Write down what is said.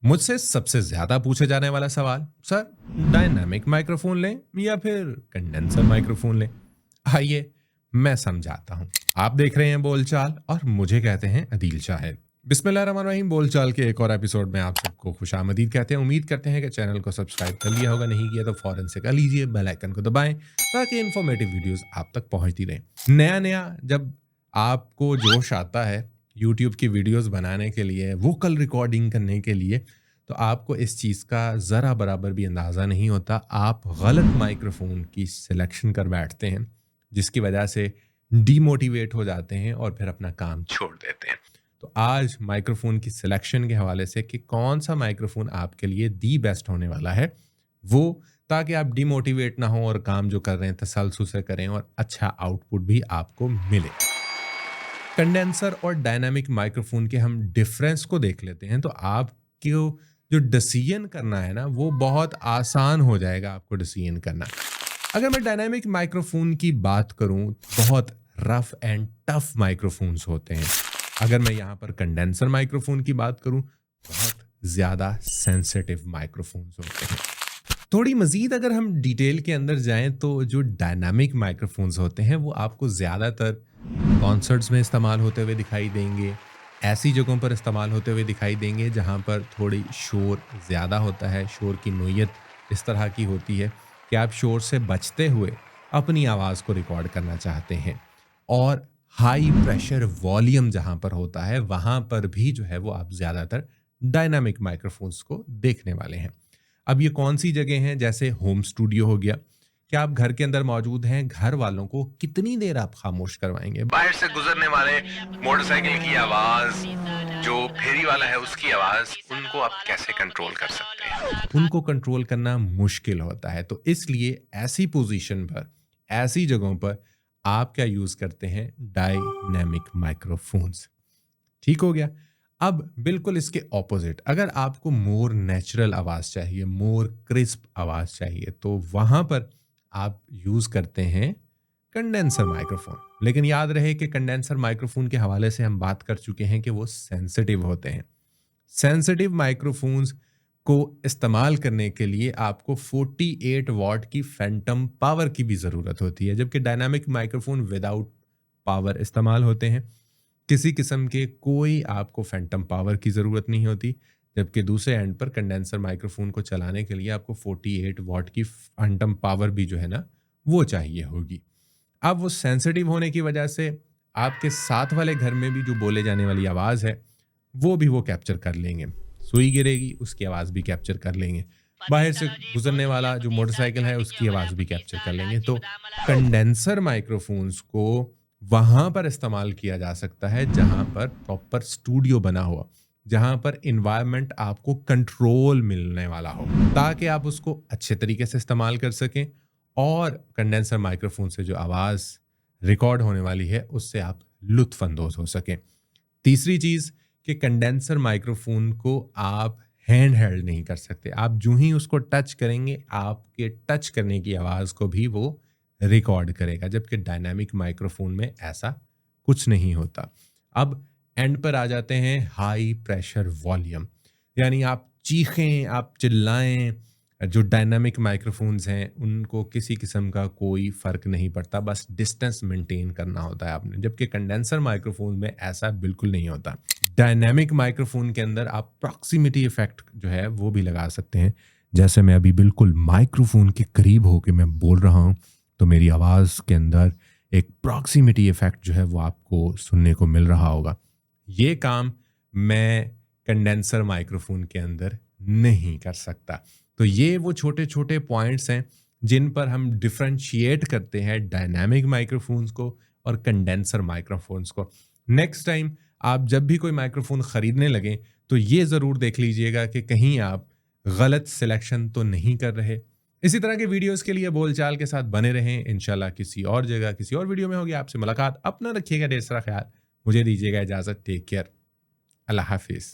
मुझसे सबसे ज्यादा पूछे जाने वाला सवाल, सर डायनामिक माइक्रोफोन लें या फिर कंडेंसर माइक्रोफोन लें। आइए मैं समझाता हूं। आप देख रहे हैं बोलचाल और मुझे कहते हैं अदील शाहिद। बिस्मिल्लाहिर्रहमानिर्रहीम। बोलचाल के एक और एपिसोड में आप सबको खुशामदीद कहते हैं। उम्मीद करते हैं कि चैनल को सब्सक्राइब कर लिया होगा, नहीं किया तो फौरन से कर लीजिए, बेल आइकन को दबाएं ताकि इन्फॉर्मेटिव वीडियोस आप तक पहुंचती रहें। नया नया जब आपको जोश आता है यूट्यूब की वीडियोस बनाने के लिए, वोकल रिकॉर्डिंग करने के लिए, तो आपको इस चीज़ का ज़रा बराबर भी अंदाज़ा नहीं होता। आप गलत माइक्रोफोन की सिलेक्शन कर बैठते हैं, जिसकी वजह से डीमोटिवेट हो जाते हैं और फिर अपना काम छोड़ देते हैं। तो आज माइक्रोफोन की सिलेक्शन के हवाले से कि कौन सा माइक्रोफोन आपके लिए दी बेस्ट होने वाला है, वो, ताकि आप डीमोटिवेट ना हो और काम जो कर रहे हैं तसल्सल से करें और अच्छा आउटपुट भी आपको मिले। कंडेंसर और डायनामिक माइक्रोफोन के हम डिफरेंस को देख लेते हैं, तो आपको जो डिसीजन करना है ना, वो बहुत आसान हो जाएगा आपको डिसीजन करना। अगर मैं डायनामिक माइक्रोफोन की बात करूं, बहुत रफ एंड टफ माइक्रोफोन्स होते हैं। अगर मैं यहाँ पर कंडेंसर माइक्रोफोन की बात करूं, बहुत ज़्यादा सेंसिटिव माइक्रोफोन्स होते हैं। थोड़ी मज़ीद अगर हम डिटेल के अंदर जाएं, तो जो डायनामिक माइक्रोफोन्स होते हैं वो आपको ज़्यादातर कॉन्सर्ट्स में इस्तेमाल होते हुए दिखाई देंगे, ऐसी जगहों पर इस्तेमाल होते हुए दिखाई देंगे जहाँ पर थोड़ी शोर ज़्यादा होता है। शोर की नोयत इस तरह की होती है कि आप शोर से बचते हुए अपनी आवाज़ को रिकॉर्ड करना चाहते हैं। और हाई प्रेशर वॉल्यूम जहाँ पर होता है, वहाँ पर भी जो है वो आप ज़्यादातर डायनामिक माइक्रोफोन्स को देखने वाले हैं। अब ये कौन सी जगह हैं? जैसे होम स्टूडियो हो गया। क्या आप घर के अंदर मौजूद हैं, घर वालों को कितनी देर आप खामोश करवाएंगे? बाहर से गुजरने वाले मोटरसाइकिल की आवाज, जो फेरी वाला है उसकी आवाज, उनको आप कैसे कंट्रोल कर सकते हैं? उनको कंट्रोल करना मुश्किल होता है। तो इसलिए ऐसी पोजीशन पर, ऐसी जगहों पर आप क्या यूज करते हैं? Dynamic microphones. ठीक हो गया। अब बिल्कुल इसके ऑपोजिट, अगर आपको मोर नेचुरल आवाज़ चाहिए, मोर क्रिस्प आवाज़ चाहिए, तो वहाँ पर आप यूज़ करते हैं कंडेंसर माइक्रोफोन। लेकिन याद रहे कि कंडेंसर माइक्रोफोन के हवाले से हम बात कर चुके हैं कि वो सेंसिटिव होते हैं। सेंसिटिव माइक्रोफोन्स को इस्तेमाल करने के लिए आपको 48 वॉट की फैंटम पावर की भी ज़रूरत होती है, जबकि डायनामिक माइक्रोफोन विदाउट पावर इस्तेमाल होते हैं। किसी किस्म के कोई आपको फैंटम पावर की ज़रूरत नहीं होती, जबकि दूसरे एंड पर कंडेंसर माइक्रोफोन को चलाने के लिए आपको 48 वॉट की फैंटम पावर भी जो है ना, वो चाहिए होगी। अब वो सेंसिटिव होने की वजह से आपके साथ वाले घर में भी जो बोले जाने वाली आवाज़ है, वो भी वो कैप्चर कर लेंगे। सुई गिरेगी, उसकी आवाज़ भी कैप्चर कर लेंगे। बाहर से गुजरने वाला जो मोटरसाइकिल है, उसकी आवाज़ भी कैप्चर कर लेंगे। तो कंडेंसर माइक्रोफोन्स को वहाँ पर इस्तेमाल किया जा सकता है जहाँ पर प्रॉपर स्टूडियो बना हुआ, जहाँ पर एनवायरनमेंट आपको कंट्रोल मिलने वाला हो, ताकि आप उसको अच्छे तरीके से इस्तेमाल कर सकें और कंडेंसर माइक्रोफोन से जो आवाज़ रिकॉर्ड होने वाली है, उससे आप लुत्फ़ अंदोज़ हो सकें। तीसरी चीज़ कि कंडेंसर माइक्रोफोन को आप हैंड हेल्ड नहीं कर सकते। आप जो ही उसको टच करेंगे, आपके टच करने की आवाज़ को भी वो रिकॉर्ड करेगा, जबकि डायनामिक माइक्रोफोन में ऐसा कुछ नहीं होता। अब एंड पर आ जाते हैं हाई प्रेशर वॉल्यूम, यानी आप चीखें, आप चिल्लाएं, जो डायनामिक माइक्रोफोन्स हैं उनको किसी किस्म का कोई फ़र्क नहीं पड़ता, बस डिस्टेंस मेंटेन करना होता है आपने, जबकि कंडेंसर माइक्रोफोन में ऐसा बिल्कुल नहीं होता। डायनामिक माइक्रोफोन के अंदर आप प्रॉक्सिमिटी इफेक्ट जो है वो भी लगा सकते हैं। जैसे मैं अभी बिल्कुल माइक्रोफोन के करीब होकर मैं बोल रहा हूँ, तो मेरी आवाज़ के अंदर एक प्रॉक्सिमिटी इफेक्ट जो है वो आपको सुनने को मिल रहा होगा। ये काम मैं कंडेंसर माइक्रोफोन के अंदर नहीं कर सकता। तो ये वो छोटे छोटे पॉइंट्स हैं जिन पर हम डिफरेंशिएट करते हैं डायनामिक माइक्रोफोन्स को और कंडेंसर माइक्रोफोन्स को। नेक्स्ट टाइम आप जब भी कोई माइक्रोफोन ख़रीदने लगें, तो ये ज़रूर देख लीजिएगा कि कहीं आप गलत सिलेक्शन तो नहीं कर रहे। इसी तरह के वीडियोस के लिए बोलचाल के साथ बने रहें। इंशाल्लाह किसी और जगह, किसी और वीडियो में होगी आपसे मुलाकात। अपना रखिएगा ढेर सारा ख्याल। मुझे दीजिएगा इजाज़त। Take care. अल्लाह हाफिज़।